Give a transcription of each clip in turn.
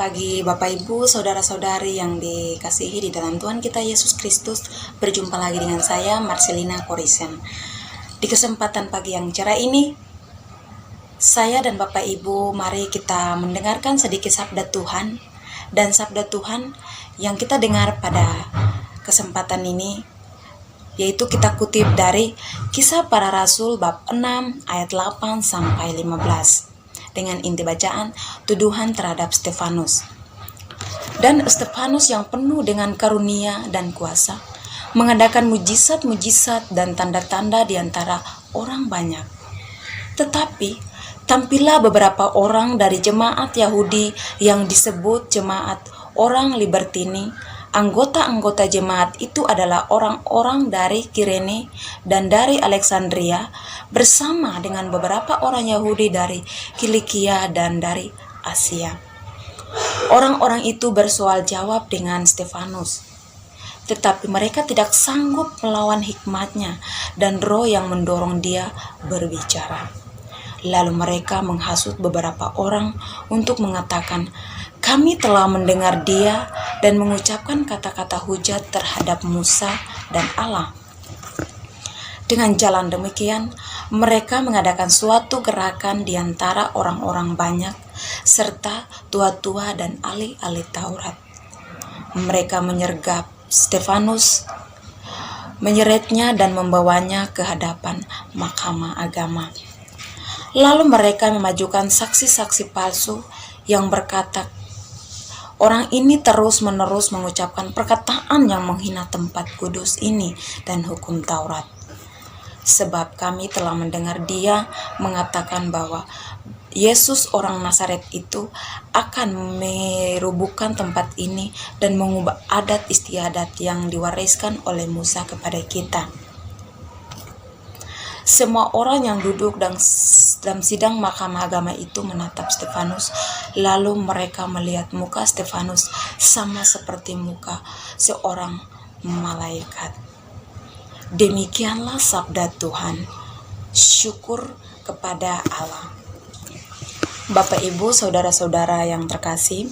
pagi Bapak Ibu, Saudara-saudari yang dikasihi di dalam Tuhan kita Yesus Kristus. Berjumpa lagi dengan saya, Marcelina Korisen. Di kesempatan pagi yang cerah ini, saya dan Bapak Ibu mari kita mendengarkan sedikit sabda Tuhan. Dan sabda Tuhan yang kita dengar pada kesempatan ini, yaitu kita kutip dari Kisah Para Rasul bab 6 ayat 8 sampai 15. Dengan inti bacaan, tuduhan terhadap Stefanus. Dan Stefanus yang penuh dengan karunia dan kuasa, mengadakan mujizat-mujizat dan tanda-tanda di antara orang banyak. Tetapi, tampillah beberapa orang dari jemaat Yahudi yang disebut jemaat orang Libertini. Anggota-anggota jemaat itu adalah orang-orang dari Kirene dan dari Alexandria bersama dengan beberapa orang Yahudi dari Kilikia dan dari Asia. Orang-orang itu bersoal jawab dengan Stefanus, tetapi mereka tidak sanggup melawan hikmatnya dan roh yang mendorong dia berbicara. Lalu mereka menghasut beberapa orang untuk mengatakan, "Kami telah mendengar dia dan mengucapkan kata-kata hujat terhadap Musa dan Allah." Dengan jalan demikian, mereka mengadakan suatu gerakan di antara orang-orang banyak, serta tua-tua dan ahli-ahli Taurat. Mereka menyergap Stefanus, menyeretnya dan membawanya ke hadapan mahkamah agama. Lalu mereka memajukan saksi-saksi palsu yang berkata, "Orang ini terus-menerus mengucapkan perkataan yang menghina tempat kudus ini dan hukum Taurat. Sebab kami telah mendengar dia mengatakan bahwa Yesus orang Nazaret itu akan merubuhkan tempat ini dan mengubah adat istiadat yang diwariskan oleh Musa kepada kita." Semua orang yang duduk dalam sidang mahkamah agama itu menatap Stefanus, lalu mereka melihat muka Stefanus sama seperti muka seorang malaikat. Demikianlah sabda Tuhan. Syukur kepada Allah. Bapak, Ibu, saudara-saudara yang terkasih,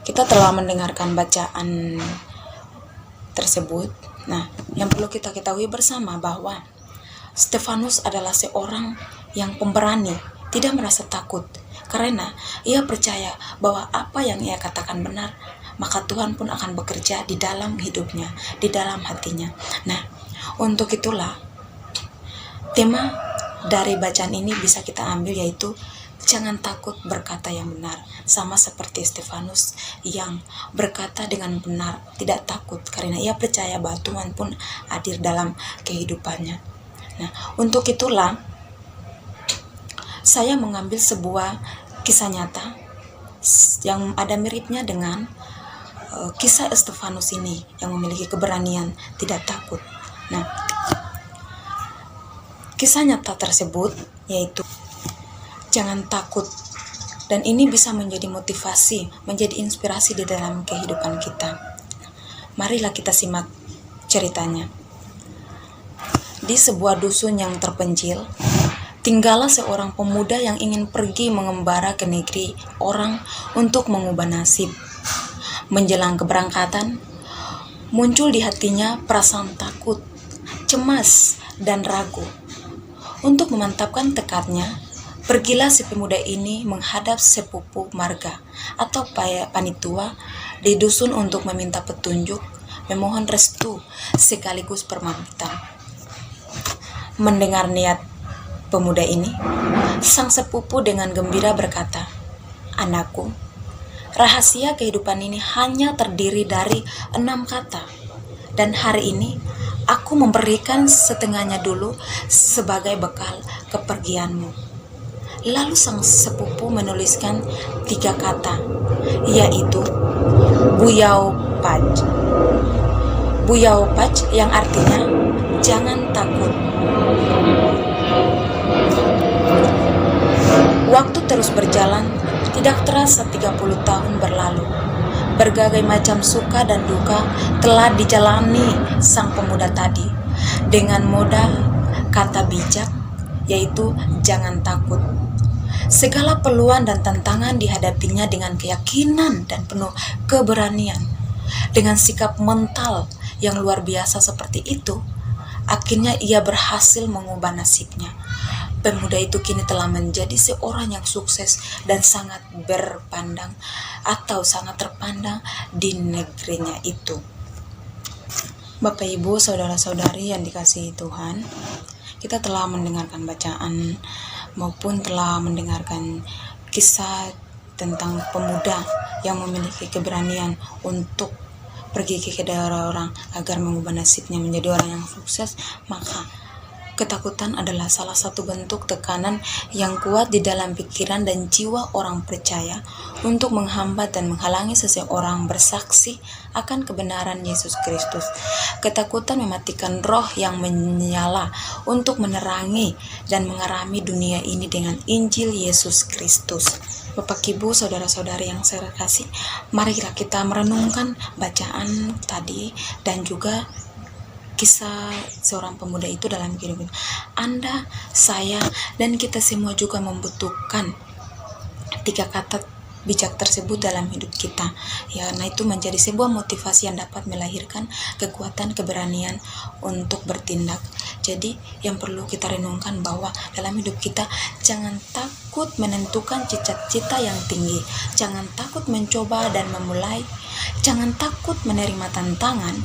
kita telah mendengarkan bacaan tersebut. Nah, yang perlu kita ketahui bersama bahwa Stefanus adalah seorang yang pemberani, tidak merasa takut, karena ia percaya bahwa apa yang ia katakan benar, maka Tuhan pun akan bekerja di dalam hidupnya, di dalam hatinya. Nah, untuk itulah tema dari bacaan ini bisa kita ambil, yaitu jangan takut berkata yang benar, sama seperti Stefanus yang berkata dengan benar, tidak takut, karena ia percaya bahwa Tuhan pun hadir dalam kehidupannya. Nah, untuk itulah saya mengambil sebuah kisah nyata yang ada miripnya dengan kisah Stefanus ini yang memiliki keberanian, tidak takut. Nah, kisah nyata tersebut yaitu jangan takut, dan ini bisa menjadi motivasi, menjadi inspirasi di dalam kehidupan kita. Marilah kita simak ceritanya. Di sebuah dusun yang terpencil, tinggallah seorang pemuda yang ingin pergi mengembara ke negeri orang untuk mengubah nasib. Menjelang keberangkatan, muncul di hatinya perasaan takut, cemas, dan ragu. Untuk memantapkan tekadnya, pergilah si pemuda ini menghadap sepupu marga atau panitua di dusun untuk meminta petunjuk, memohon restu, sekaligus permantap. Mendengar niat pemuda ini, sang sepupu dengan gembira berkata, "Anakku, rahasia kehidupan ini hanya terdiri dari 6 kata, dan hari ini aku memberikan setengahnya dulu sebagai bekal kepergianmu." Lalu sang sepupu menuliskan 3 kata, yaitu Buyau Paj. Buyau Paj yang artinya jangan takut. Waktu terus berjalan, tidak terasa 30 tahun berlalu. Berbagai macam suka dan duka telah dijalani sang pemuda tadi dengan modal kata bijak, yaitu jangan takut. Segala peluang dan tantangan dihadapinya dengan keyakinan dan penuh keberanian. Dengan sikap mental yang luar biasa seperti itu, akhirnya ia berhasil mengubah nasibnya. Pemuda itu kini telah menjadi seorang yang sukses dan sangat berpandang atau sangat terpandang di negerinya itu. Bapak, Ibu, saudara-saudari yang dikasihi Tuhan, kita telah mendengarkan bacaan maupun telah mendengarkan kisah tentang pemuda yang memiliki keberanian untuk pergi ke daerah orang agar mengubah nasibnya menjadi orang yang sukses. Maka ketakutan adalah salah satu bentuk tekanan yang kuat di dalam pikiran dan jiwa orang percaya untuk menghambat dan menghalangi seseorang bersaksi akan kebenaran Yesus Kristus. Ketakutan mematikan roh yang menyala untuk menerangi dan mengarami dunia ini dengan Injil Yesus Kristus. Bapak, Ibu, saudara-saudari yang saya kasih, marilah kita merenungkan bacaan tadi dan juga kisah seorang pemuda itu dalam kehidupan Anda, saya, dan kita semua juga membutuhkan 3 kata bijak tersebut dalam hidup kita. Ya, nah itu menjadi sebuah motivasi yang dapat melahirkan kekuatan keberanian untuk bertindak. Jadi yang perlu kita renungkan bahwa dalam hidup kita jangan takut menentukan cita-cita yang tinggi, jangan takut mencoba dan memulai, jangan takut menerima tantangan,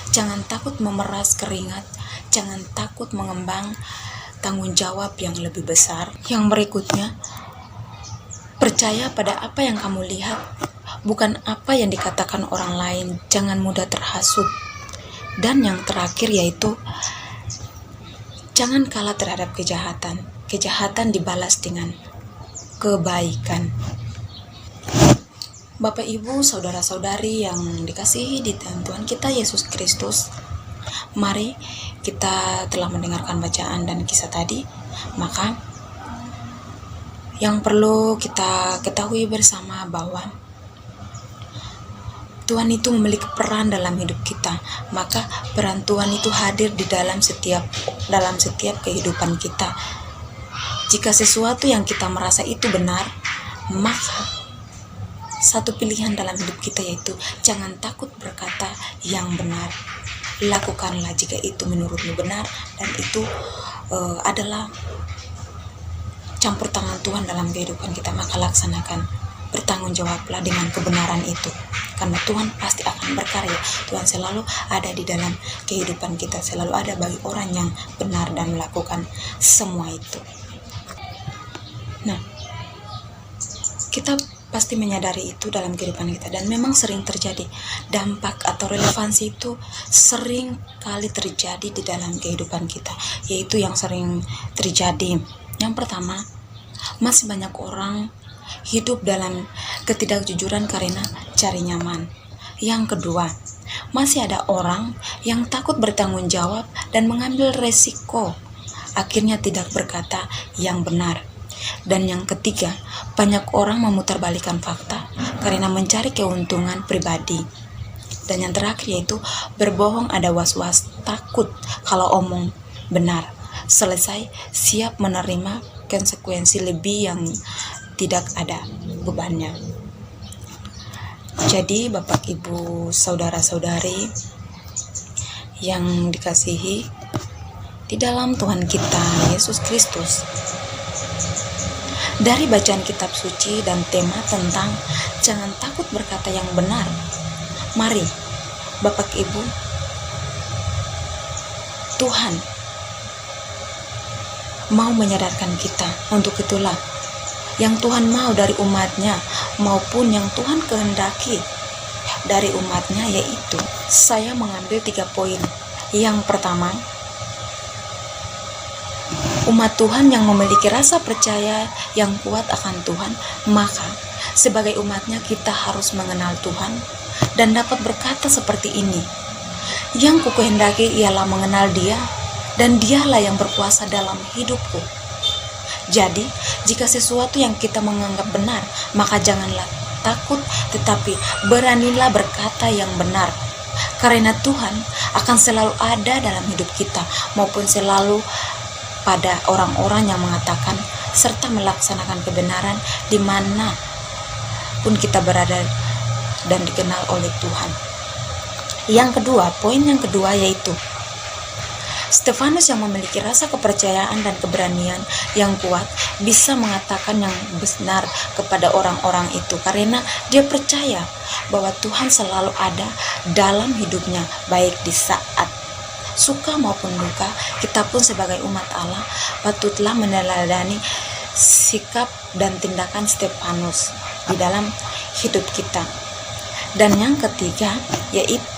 jangan takut memeras keringat, jangan takut mengembang tanggung jawab yang lebih besar. Yang berikutnya, percaya pada apa yang kamu lihat, bukan apa yang dikatakan orang lain. Jangan mudah terhasut. Dan yang terakhir yaitu, jangan kalah terhadap kejahatan. Kejahatan dibalas dengan kebaikan. Bapak, Ibu, saudara-saudari yang dikasihi di dalam Tuhan kita Yesus Kristus, mari kita telah mendengarkan bacaan dan kisah tadi, maka yang perlu kita ketahui bersama bahwa Tuhan itu memiliki peran dalam hidup kita. Maka peran Tuhan itu hadir di dalam setiap kehidupan kita. Jika sesuatu yang kita merasa itu benar, maka satu pilihan dalam hidup kita yaitu jangan takut berkata yang benar. Lakukanlah jika itu menurutmu benar dan itu adalah campur tangan Tuhan dalam kehidupan kita, maka laksanakan. Bertanggung jawablah dengan kebenaran itu, karena Tuhan pasti akan berkarya. Tuhan selalu ada di dalam kehidupan kita, selalu ada bagi orang yang benar dan melakukan semua itu. Nah, kita pasti menyadari itu dalam kehidupan kita, dan memang sering terjadi. Dampak atau relevansi itu sering kali terjadi di dalam kehidupan kita, yaitu yang sering terjadi. Yang pertama, masih banyak orang hidup dalam ketidakjujuran karena cari nyaman. Yang kedua, masih ada orang yang takut bertanggung jawab dan mengambil resiko, akhirnya tidak berkata yang benar. Dan yang ketiga, banyak orang memutarbalikkan fakta karena mencari keuntungan pribadi. Dan yang terakhir yaitu berbohong, ada was-was, takut kalau omong benar. Selesai, siap menerima konsekuensi lebih yang tidak ada bebannya. Jadi Bapak, Ibu, saudara-saudari yang dikasihi di dalam Tuhan kita Yesus Kristus, dari bacaan kitab suci dan tema tentang jangan takut berkata yang benar, mari Bapak, Ibu, Tuhan mau menyadarkan kita. Untuk itulah yang Tuhan mau dari umatnya maupun yang Tuhan kehendaki dari umatnya, yaitu saya mengambil 3 poin. Yang pertama, umat Tuhan yang memiliki rasa percaya yang kuat akan Tuhan, maka sebagai umatnya kita harus mengenal Tuhan dan dapat berkata seperti ini, yang kukehendaki ialah mengenal Dia, dan Dialah yang berkuasa dalam hidupku. Jadi, jika sesuatu yang kita menganggap benar, maka janganlah takut, tetapi beranilah berkata yang benar. Karena Tuhan akan selalu ada dalam hidup kita, maupun selalu pada orang-orang yang mengatakan serta melaksanakan kebenaran di mana pun kita berada dan dikenal oleh Tuhan. Yang kedua, poin yang kedua yaitu Stefanus yang memiliki rasa kepercayaan dan keberanian yang kuat bisa mengatakan yang benar kepada orang-orang itu karena dia percaya bahwa Tuhan selalu ada dalam hidupnya, baik di saat suka maupun duka. Kita pun sebagai umat Allah patutlah meneladani sikap dan tindakan Stefanus di dalam hidup kita. Dan yang ketiga yaitu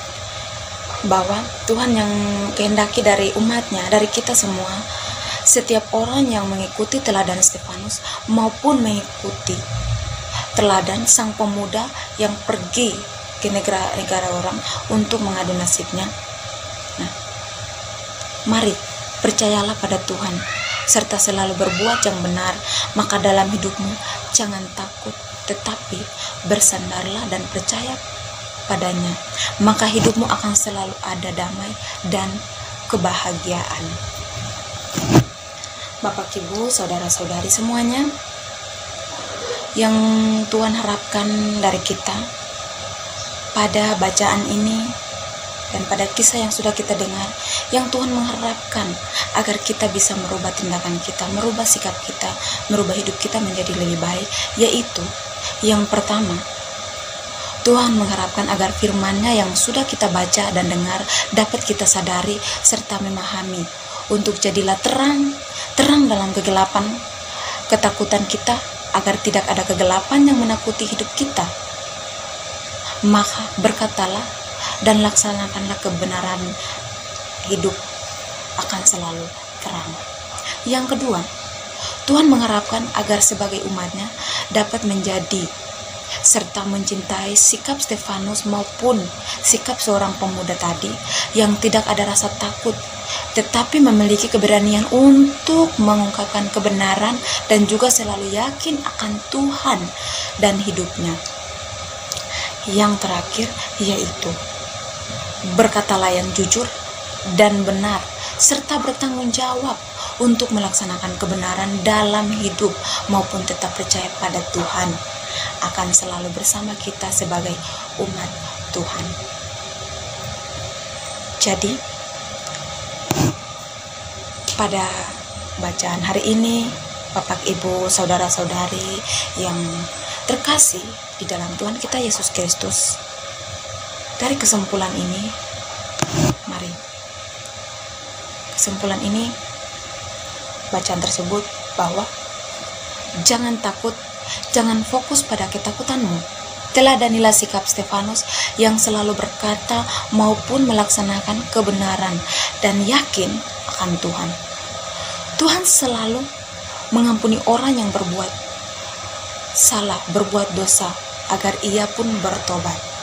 bahwa Tuhan yang kehendaki dari umatnya, dari kita semua, setiap orang yang mengikuti teladan Stefanus maupun mengikuti teladan sang pemuda yang pergi ke negara-negara orang untuk mengadu nasibnya. Nah, mari percayalah pada Tuhan serta selalu berbuat yang benar, maka dalam hidupmu jangan takut, tetapi bersandarlah dan percaya padanya, maka hidupmu akan selalu ada damai dan kebahagiaan. Bapak, Ibu, saudara-saudari semuanya, yang Tuhan harapkan dari kita pada bacaan ini dan pada kisah yang sudah kita dengar, yang Tuhan mengharapkan agar kita bisa merubah tindakan kita, merubah sikap kita, merubah hidup kita menjadi lebih baik, yaitu yang pertama, Tuhan mengharapkan agar firman-Nya yang sudah kita baca dan dengar dapat kita sadari serta memahami, untuk jadilah terang dalam kegelapan ketakutan kita, agar tidak ada kegelapan yang menakuti hidup kita. Maka berkatalah dan laksanakanlah kebenaran, hidup akan selalu terang. Yang kedua, Tuhan mengharapkan agar sebagai umat-Nya dapat menjadi serta mencintai sikap Stefanus maupun sikap seorang pemuda tadi yang tidak ada rasa takut, tetapi memiliki keberanian untuk mengungkapkan kebenaran dan juga selalu yakin akan Tuhan dan hidupnya. Yang terakhir yaitu berkatalah yang jujur dan benar serta bertanggung jawab untuk melaksanakan kebenaran dalam hidup maupun tetap percaya pada Tuhan akan selalu bersama kita sebagai umat Tuhan. Jadi pada bacaan hari ini, Bapak, Ibu, saudara-saudari yang terkasih di dalam Tuhan kita Yesus Kristus, dari kesimpulan ini, mari kesimpulan ini, bacaan tersebut bahwa jangan takut, jangan fokus pada ketakutanmu. Teladanilah sikap Stefanus yang selalu berkata maupun melaksanakan kebenaran dan yakin akan Tuhan. Tuhan selalu mengampuni orang yang berbuat salah, berbuat dosa, agar ia pun bertobat.